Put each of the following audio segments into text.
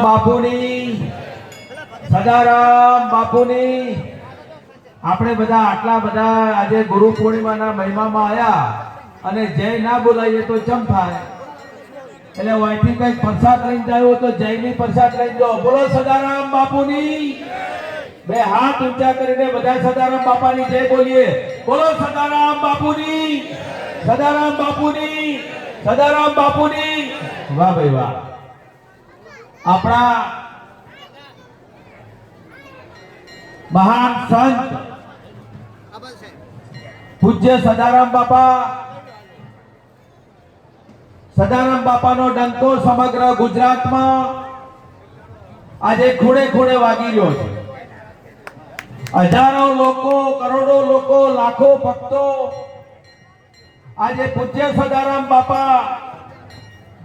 બાપુની સદારામ બાપુની આપણે બધા આટલા બધા આજે ગુરુ પૂર્ણિમાના મહિમામાં આયા અને જય ના બોલાઈએ તો ચમ થાય એટલે અહીંથી કઈક પ્રસાદ લઈને જાયો તો જયની પ્રસાદ લઈને જાઓ બોલો સદારામ બાપુની બે હાથ ઊંચા કરીને બધા સદારામ બાપાની જય બોલીએ બોલો સદારામ બાપુની સદારામ બાપુની સદારામ બાપુની વાહ ભાઈ વાહ આપણા મહાન સંત પૂજ્ય સદારામ બાપાનો ડંકો સમગ્ર ગુજરાતમાં આજે ખૂણે ખૂણે વાગી રહ્યો છે હજારો લોકો કરોડો લોકો લાખો ભક્તો આજે પૂજ્ય સદારામ બાપા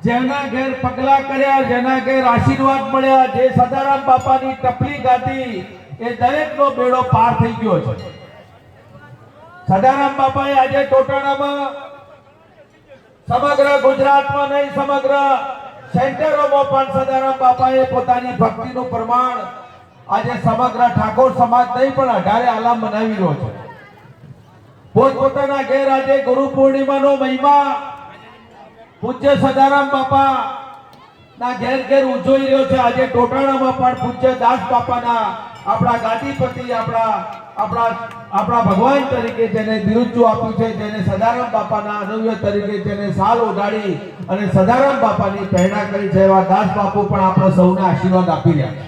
જેના ઘેર પગલા કર્યા જેના ઘેર આશીર્વાદ મળ્યા જે સદારામ બાપાની ટપલી ગાતી એ દરેકનો બેડો પાર થઈ ગયો છે સદારામ બાપાએ આજે ટોટાણામાં સમગ્ર ગુજરાતમાં નહીં સમગ્ર સેન્ટરોમાં પણ સદારામ બાપાએ પોતાની ભક્તિનું પ્રમાણ આજે સમગ્ર ઠાકોર સમાજ નહીં પણ 18 આલામ મનાવી રહ્યો છે પોતપોતાના ઘેર આજે ગુરુ પૂર્ણિમાનો મહિમા પૂજ્ય સદારામ બાપા ના ઘેર ઘેર ઉજવી રહ્યો છે આજે ટોટાણામાં પણ પૂજ્ય દાસ બાપાના આપણા ગાદીપતિ આપણા ભગવાન તરીકે જેને બિરુદ આપ્યું છે જેને સદારામ બાપાના અનુવ્ય તરીકે જેને સાલ ઓઢાડી અને સદારામ બાપાની પ્રેરણા કરી છે એવા દાસ બાપુ પણ આપણે સૌને આશીર્વાદ આપી રહ્યા છે।